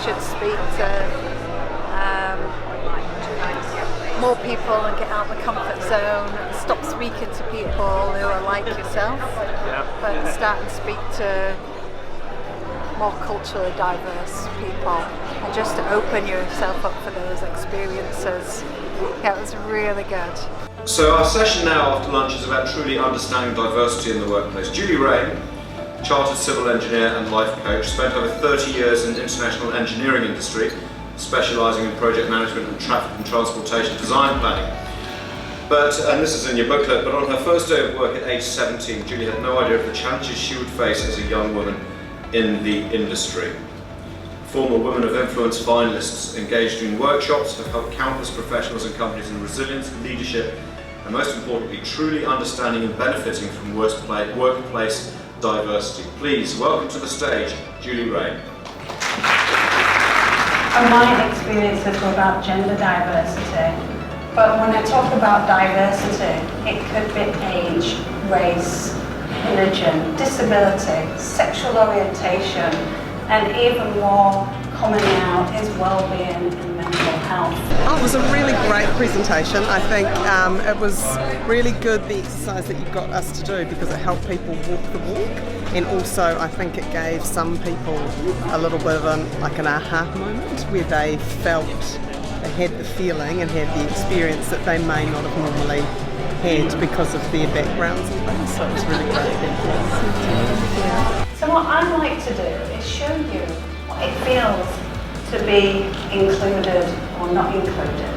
should speak to more people and get out of the comfort zone, stop speaking to people who are like yourself, but start and speak to more culturally diverse people, and just to open yourself up for those experiences. Yeah, it was really good. So our session now after lunch is about truly understanding diversity in the workplace. Julie Rain, chartered civil engineer and life coach, spent over 30 years in the international engineering industry, specialising in project management and traffic and transportation design planning. And this is in your booklet, but on her first day of work at age 17, Julie had no idea of the challenges she would face as a young woman in the industry. Former Women of Influence finalists engaged in workshops have helped countless professionals and companies in resilience, leadership, and most importantly, truly understanding and benefiting from workplace diversity. Please welcome to the stage, Julie Rain. My experiences were about gender diversity, but when I talk about diversity, it could be age, race, religion, disability, sexual orientation, and even more coming out is well-being and mental health. Oh, it was a really great presentation. I think it was really good, the exercise that you got us to do, because it helped people walk the walk, and also I think it gave some people a little bit of an aha moment where they felt, they had the feeling and had the experience that they may not have normally had because of their backgrounds and things, so it was really great. So what I'd like to do is show you what it feels to be included or not included.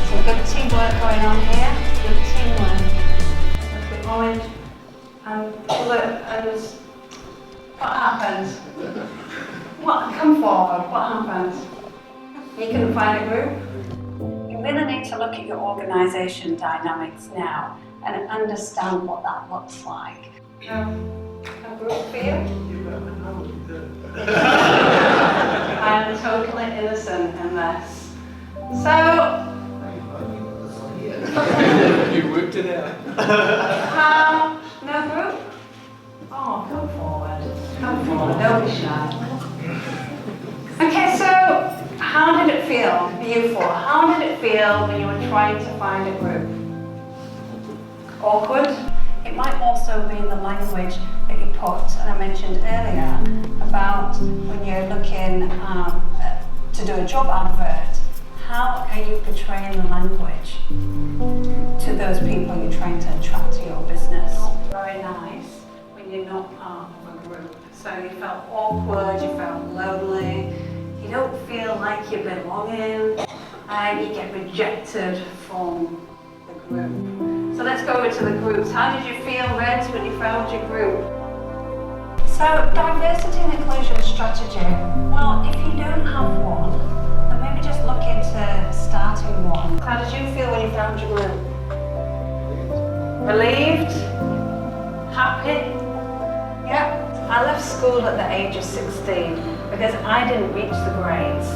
Some good teamwork going on here, good teamwork. With the orange and blue, and what happens? Come forward, what happens? You can find a group. You really need to look at your organisation dynamics now and understand what that looks like. A group for you? I'm totally innocent in this. So, you worked it out. no group? Oh, come forward. Come forward, don't be shy. Okay, so how did it feel for you four? How did it feel when you were trying to find a group? Awkward? It might also be the language that you put, and I mentioned earlier about when you're looking to do a job advert, how are you portraying the language to those people you're trying to attract to your business? Very nice when you're not part of a group. So you felt awkward, you felt lonely, you don't feel like you're belonging, and you get rejected from the group. So let's go over to the groups. How did you feel, Reds, when you found your group? So diversity and inclusion strategy. Well, if you don't have one, then maybe just look into starting one. How did you feel when you found your group? Relieved? Happy? Yeah. I left school at the age of 16 because I didn't reach the grades.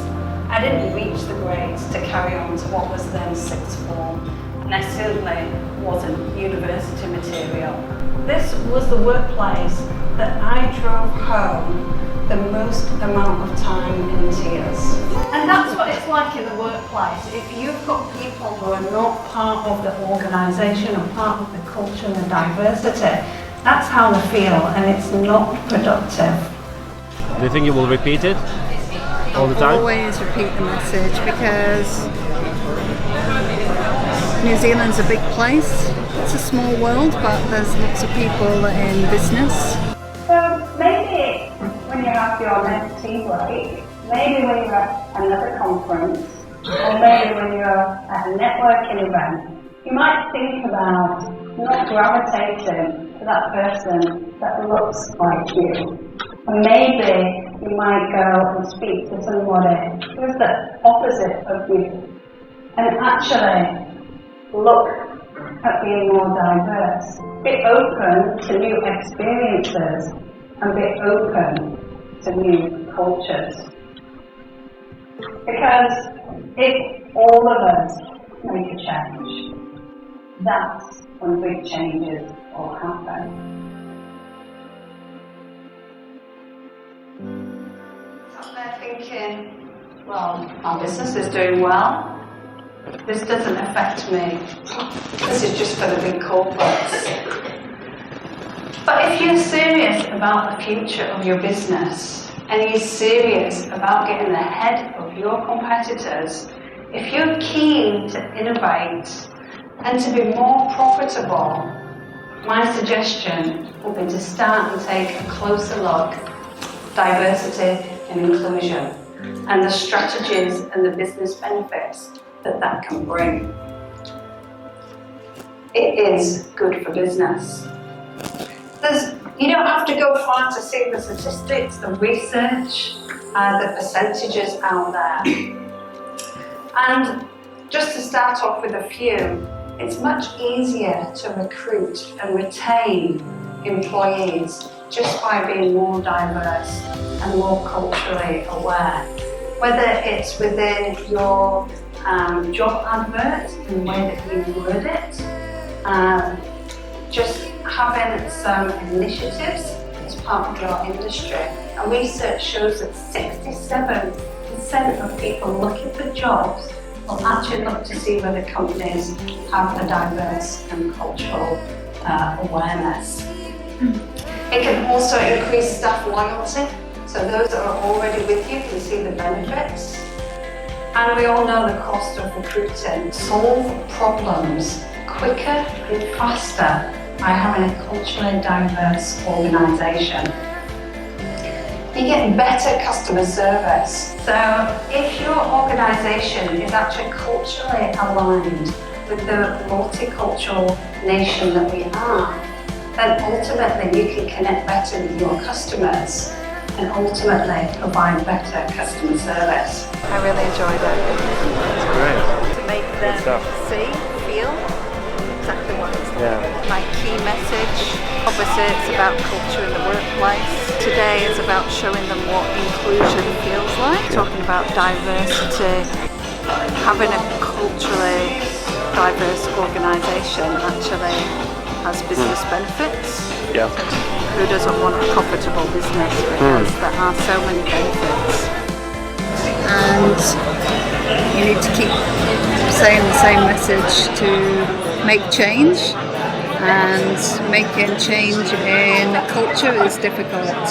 I didn't reach the grades to carry on to what was then sixth form, and I certainly wasn't university material. This was the workplace that I drove home the most amount of time in tears. And that's what it's like in the workplace. If you've got people who are not part of the organisation or part of the culture and the diversity, that's how they feel, and it's not productive. Do you think you will repeat it all the time? Always repeat the message, because New Zealand's a big place. It's a small world, but there's lots of people in business. So maybe when you have your next tea break, maybe when you're at another conference, or maybe when you're at a networking event, you might think about not gravitating to that person that looks like you. And maybe you might go and speak to somebody who's the opposite of you, and actually look at being more diverse. Be open to new experiences and be open to new cultures. Because if all of us make a change, that's when big changes will happen. thinking, well, my business is doing well. This doesn't affect me. This is just for the big corporates. But if you're serious about the future of your business and you're serious about getting ahead of your competitors, if you're keen to innovate and to be more profitable, my suggestion would be to start and take a closer look at diversity and inclusion and the strategies and the business benefits that can bring. It is good for business. You don't have to go far to see the statistics, the research, the percentages out there. And just to start off with a few, it's much easier to recruit and retain employees just by being more diverse and more culturally aware. Whether it's within your job advert and the way that you word it, just having some initiatives as part of your industry. And research shows that 67% of people looking for jobs will actually look to see whether companies have a diverse and cultural awareness. It can also increase staff loyalty, so those that are already with you can see the benefits. And we all know the cost of recruiting. Solve problems quicker and faster by having a culturally diverse organisation. You get better customer service. So if your organisation is actually culturally aligned with the multicultural nation that we are, then ultimately you can connect better with your customers and ultimately provide better customer service. I really enjoyed it. That's great. To make them see, feel exactly what it's like. Yeah. My key message, obviously it's about culture in the workplace. Today is about showing them what inclusion feels like, talking about diversity, having a culturally diverse organisation actually has business benefits. Yeah. Who doesn't want a profitable business? Because there are so many benefits. And you need to keep saying the same message to make change, and making change in culture is difficult.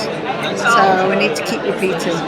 So we need to keep repeating.